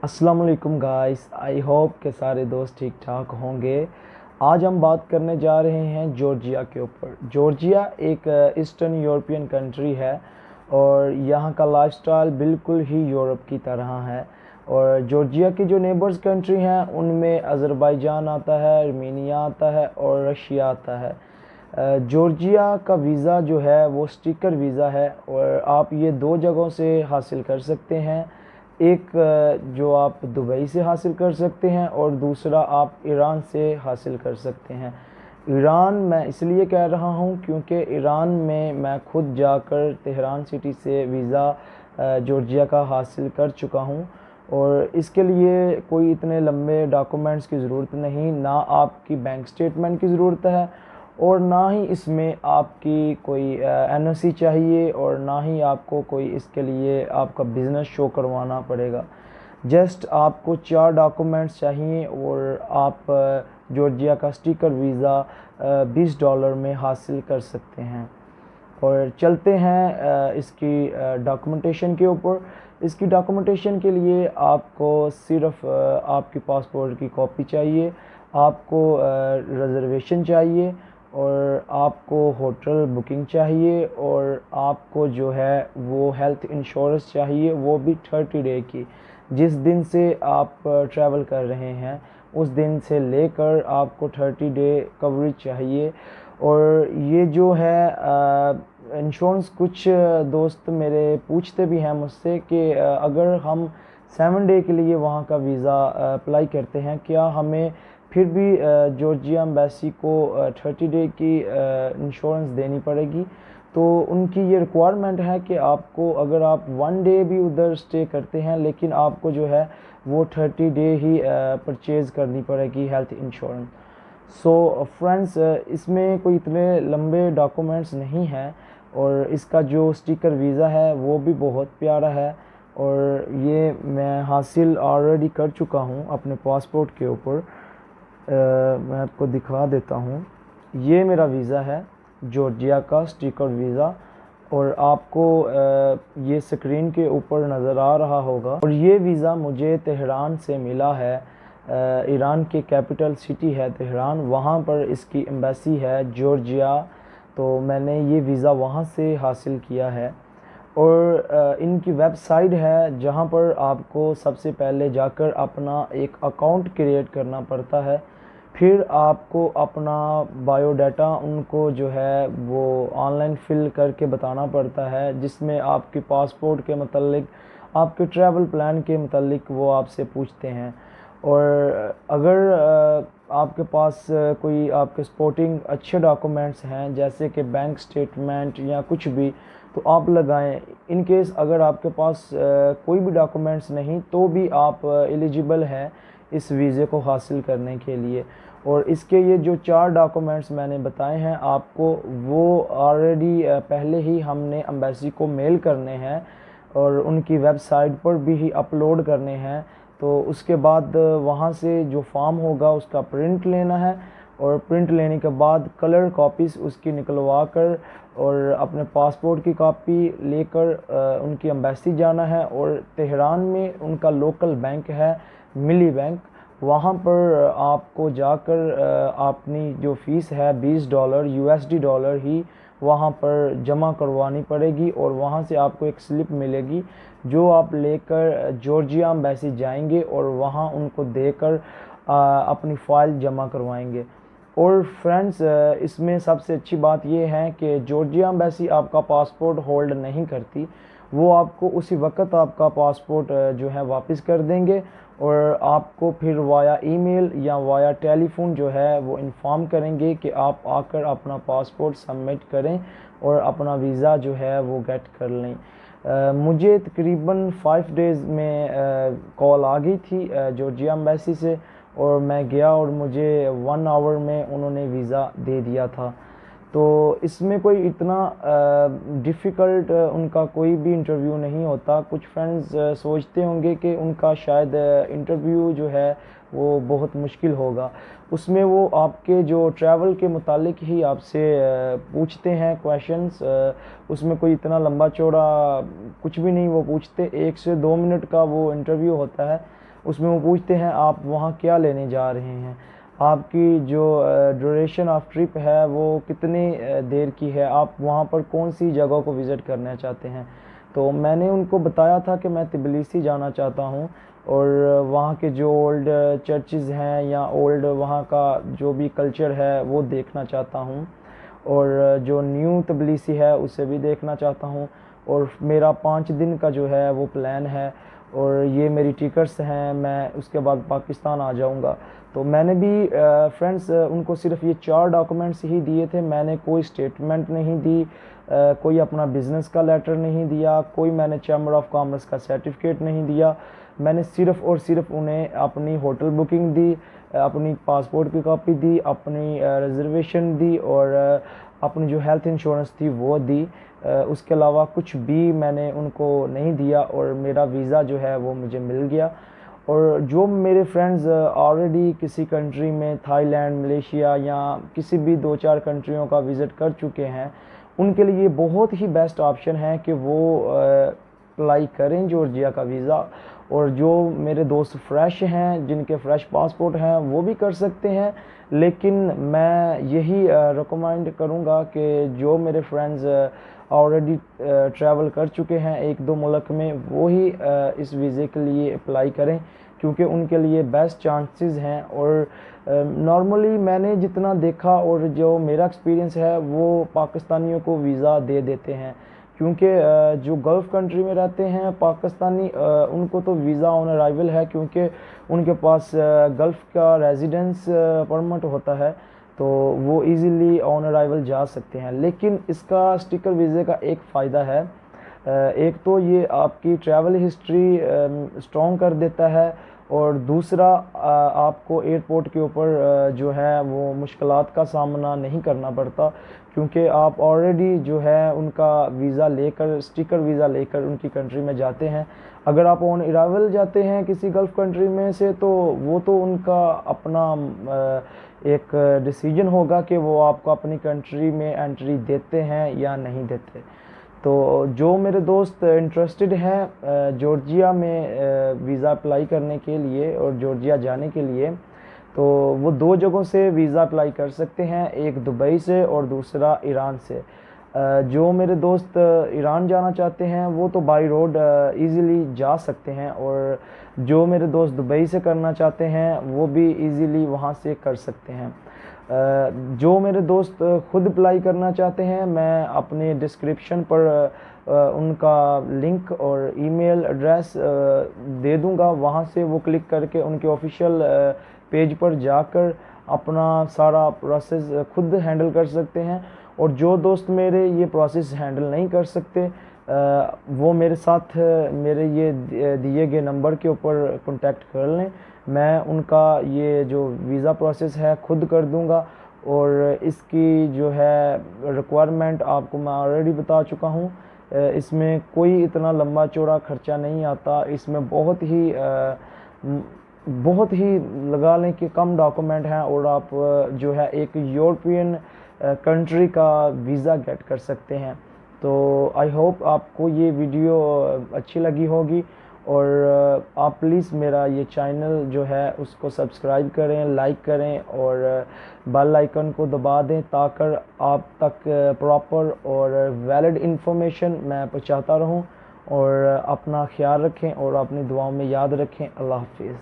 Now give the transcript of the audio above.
अस्सलाम वालेकुम guys, I hope के सारे दोस्त ठीक ठाक होंगे। आज हम बात करने जा रहे हैं जॉर्जिया के ऊपर। जॉर्जिया एक ईस्टर्न यूरोपियन कंट्री है और यहाँ का लाइफस्टाइल बिल्कुल ही यूरोप की तरह है। और जॉर्जिया की जो नेबर्स कंट्री हैं उनमें अज़रबैजान आता है, आर्मीनिया आता है और रशिया आता है। जॉर्जिया का वीज़ा जो है वो स्टिकर वीज़ा है और आप ये दो जगहों से हासिल कर सकते हैं। एक जो आप दुबई से हासिल कर सकते हैं और दूसरा आप ईरान से हासिल कर सकते हैं। ईरान मैं इसलिए कह रहा हूँ क्योंकि ईरान में मैं खुद जाकर तेहरान सिटी से वीज़ा जॉर्जिया का हासिल कर चुका हूँ और इसके लिए कोई इतने लंबे डॉक्यूमेंट्स की ज़रूरत नहीं, ना आपकी बैंक स्टेटमेंट की ज़रूरत है और ना ही इसमें आपकी कोई एनओसी चाहिए और ना ही आपको कोई इसके लिए आपका बिज़नेस शो करवाना पड़ेगा। जस्ट आपको 4 डॉक्यूमेंट्स चाहिए और आप जॉर्जिया का स्टिकर वीज़ा $20 में हासिल कर सकते हैं। और चलते हैं इसकी डॉक्यूमेंटेशन के ऊपर। इसकी डॉक्यूमेंटेशन के लिए आपको सिर्फ आपकी पासपोर्ट की कॉपी चाहिए, आपको रिज़र्वेशन चाहिए और आपको होटल बुकिंग चाहिए और आपको जो है वो हेल्थ इंश्योरेंस चाहिए, वो भी 30 डे की। जिस दिन से आप ट्रैवल कर रहे हैं उस दिन से लेकर आपको 30 डे कवरेज चाहिए। और ये जो है इंश्योरेंस, कुछ दोस्त मेरे पूछते भी हैं मुझसे कि अगर हम 7 डे के लिए वहाँ का वीज़ा अप्लाई करते हैं, क्या हमें फिर भी जॉर्जिया एम्बेसी को 30 डे की इंश्योरेंस देनी पड़ेगी? तो उनकी ये रिक्वायरमेंट है कि आपको, अगर आप 1 डे भी उधर स्टे करते हैं, लेकिन आपको जो है वो 30 डे ही परचेज़ करनी पड़ेगी हेल्थ इंश्योरेंस। सो फ्रेंड्स, इसमें कोई इतने लंबे डॉक्यूमेंट्स नहीं हैं और इसका जो स्टिकर वीज़ा है वो भी बहुत प्यारा है और ये मैं हासिल ऑलरेडी कर चुका हूँ अपने पासपोर्ट के ऊपर। मैं आपको दिखा देता हूँ। ये मेरा वीज़ा है जॉर्जिया का स्टिकर वीज़ा और आपको ये स्क्रीन के ऊपर नज़र आ रहा होगा। और ये वीज़ा मुझे तेहरान से मिला है। ईरान की कैपिटल सिटी है तेहरान, वहाँ पर इसकी एम्बेसी है जॉर्जिया, तो मैंने ये वीज़ा वहाँ से हासिल किया है। और इनकी वेबसाइट है जहाँ पर आपको सबसे पहले जाकर अपना एक अकाउंट क्रिएट करना पड़ता है, फिर आपको अपना बायोडाटा उनको जो है वो ऑनलाइन फिल करके बताना पड़ता है, जिसमें आपके पासपोर्ट के मतलब, आपके ट्रैवल प्लान के मतलब वो आपसे पूछते हैं। और अगर आपके पास कोई आपके सपोर्टिंग अच्छे डॉक्यूमेंट्स हैं जैसे कि बैंक स्टेटमेंट या कुछ भी, तो आप लगाएं। इन केस अगर आपके पास कोई भी डॉक्यूमेंट्स नहीं तो भी आप एलिजिबल हैं इस वीज़े को हासिल करने के लिए। और इसके ये जो 4 डॉक्यूमेंट्स मैंने बताए हैं आपको, वो ऑलरेडी पहले ही हमने एम्बेसी को मेल करने हैं और उनकी वेबसाइट पर भी ही अपलोड करने हैं। तो उसके बाद वहाँ से जो फॉर्म होगा उसका प्रिंट लेना है और प्रिंट लेने के बाद कलर कॉपीज़ उसकी निकलवा कर और अपने पासपोर्ट की कॉपी लेकर उनकी एम्बेसी जाना है। और तेहरान में उनका लोकल बैंक है मिली बैंक, वहाँ पर आपको जाकर अपनी जो फ़ीस है $20 यूएसडी डॉलर ही वहाँ पर जमा करवानी पड़ेगी और वहाँ से आपको एक स्लिप मिलेगी जो आप लेकर जॉर्जिया एम्बेसी जाएंगे और वहाँ उनको देकर अपनी फ़ाइल जमा करवाएंगे। और फ्रेंड्स, इसमें सबसे अच्छी बात यह है कि जॉर्जिया एम्बेसी आपका पासपोर्ट होल्ड नहीं करती, वो आपको उसी वक्त आपका पासपोर्ट जो है वापस कर देंगे और आपको फिर वाया ईमेल या वाया टेलीफोन जो है वो इन्फॉर्म करेंगे कि आप आकर अपना पासपोर्ट सबमिट करें और अपना वीज़ा जो है वो गेट कर लें। मुझे तकरीबन 5 डेज़ में कॉल आ गई थी जॉर्जिया एम्बेसी से और मैं गया और मुझे 1 आवर में उन्होंने वीज़ा दे दिया था। तो इसमें कोई इतना डिफ़िकल्ट उनका कोई भी इंटरव्यू नहीं होता। कुछ फ्रेंड्स सोचते होंगे कि उनका शायद इंटरव्यू जो है वो बहुत मुश्किल होगा। उसमें वो आपके जो ट्रैवल के मुतालिक ही आपसे पूछते हैं क्वेश्चंस। उसमें कोई इतना लंबा चौड़ा कुछ भी नहीं वो पूछते। 1 से 2 मिनट का वो इंटरव्यू होता है। उसमें वो पूछते हैं आप वहाँ क्या लेने जा रहे हैं, आपकी जो ड्यूरेशन ऑफ ट्रिप है वो कितनी देर की है, आप वहाँ पर कौन सी जगह को विज़िट करना चाहते हैं। तो मैंने उनको बताया था कि मैं तिबिलिसी जाना चाहता हूँ और वहाँ के जो ओल्ड चर्चेज़ हैं या ओल्ड वहाँ का जो भी कल्चर है वो देखना चाहता हूँ, और जो न्यू तिबिलिसी है उसे भी देखना चाहता हूँ। और मेरा 5 दिन का जो है वो प्लान है, और ये मेरी टिकट्स हैं, मैं उसके बाद पाकिस्तान आ जाऊंगा। तो मैंने भी फ्रेंड्स उनको सिर्फ ये 4 डॉक्यूमेंट्स ही दिए थे। मैंने कोई स्टेटमेंट नहीं दी, कोई अपना बिज़नेस का लेटर नहीं दिया, कोई मैंने चैम्बर ऑफ कॉमर्स का सर्टिफिकेट नहीं दिया। मैंने सिर्फ़ और सिर्फ उन्हें अपनी होटल बुकिंग दी, अपनी पासपोर्ट की कॉपी दी, अपनी रिज़र्वेशन दी, और अपनी जो हेल्थ इंश्योरेंस थी वो दी। उसके अलावा कुछ भी मैंने उनको नहीं दिया, और मेरा वीज़ा जो है वो मुझे मिल गया। और जो मेरे फ्रेंड्स ऑलरेडी किसी कंट्री में थाईलैंड, मलेशिया या किसी भी 2-4 कंट्रियों का विज़िट कर चुके हैं, उनके लिए बहुत ही बेस्ट ऑप्शन है कि वो अप्लाई करें जॉर्जिया का वीज़ा। और जो मेरे दोस्त फ्रेश हैं, जिनके फ़्रेश पासपोर्ट हैं, वो भी कर सकते हैं। लेकिन मैं यही रिकमेंड करूँगा कि जो मेरे फ्रेंड्स ऑलरेडी ट्रैवल कर चुके हैं 1-2 मुल्क में, वो ही इस वीज़े के लिए अप्लाई करें, क्योंकि उनके लिए बेस्ट चांसेस हैं। और नॉर्मली मैंने जितना देखा और जो मेरा एक्सपीरियंस है, वो पाकिस्तानियों को वीज़ा दे देते हैं, क्योंकि जो गल्फ़ कंट्री में रहते हैं पाकिस्तानी, उनको तो वीज़ा ऑन अराइवल है, क्योंकि उनके पास गल्फ़ का रेजिडेंस परमिट होता है, तो वो इजीली ऑन अराइवल जा सकते हैं। लेकिन इसका स्टिकर वीज़े का एक फ़ायदा है, एक तो ये आपकी ट्रैवल हिस्ट्री स्ट्रॉन्ग कर देता है, और दूसरा आपको एयरपोर्ट के ऊपर जो है वो मुश्किलात का सामना नहीं करना पड़ता, क्योंकि आप ऑलरेडी जो है उनका वीज़ा लेकर, स्टिकर वीज़ा लेकर उनकी कंट्री में जाते हैं। अगर आप ऑन अराइवल जाते हैं किसी गल्फ़ कंट्री में से, तो वो तो उनका अपना एक डिसीजन होगा कि वो आपको अपनी कंट्री में एंट्री देते हैं या नहीं देते। तो जो मेरे दोस्त इंटरेस्टेड हैं जॉर्जिया में वीज़ा अप्लाई करने के लिए और जॉर्जिया जाने के लिए, तो वो 2 जगहों से वीज़ा अप्लाई कर सकते हैं, एक दुबई से और दूसरा ईरान से। जो मेरे दोस्त ईरान जाना चाहते हैं वो तो बाई रोड इजीली जा सकते हैं, और जो मेरे दोस्त दुबई से करना चाहते हैं वो भी इजीली वहाँ से कर सकते हैं। जो मेरे दोस्त खुद अप्लाई करना चाहते हैं, मैं अपने डिस्क्रिप्शन पर उनका लिंक और ईमेल एड्रेस दे दूंगा। वहाँ से वो क्लिक करके उनके ऑफिशियल पेज पर जाकर अपना सारा प्रोसेस खुद हैंडल कर सकते हैं। और जो दोस्त मेरे ये प्रोसेस हैंडल नहीं कर सकते, वो मेरे साथ मेरे ये दिए गए नंबर के ऊपर कांटेक्ट कर लें। मैं उनका ये जो वीज़ा प्रोसेस है खुद कर दूंगा, और इसकी जो है रिक्वायरमेंट आपको मैं ऑलरेडी बता चुका हूँ। इसमें कोई इतना लंबा चौड़ा खर्चा नहीं आता। इसमें बहुत ही लगा लें कि कम डॉक्यूमेंट हैं, और आप जो है एक यूरोपियन कंट्री का वीज़ा गेट कर सकते हैं। तो आई होप आपको ये वीडियो अच्छी लगी होगी, और आप प्लीज़ मेरा ये चैनल जो है उसको सब्सक्राइब करें, लाइक करें, और बेल आइकन को दबा दें, ताकि आप तक प्रॉपर और वैलिड इन्फॉर्मेशन मैं पहुंचाता रहूं। और अपना ख्याल रखें और अपनी दुआओं में याद रखें। अल्लाह हाफिज़।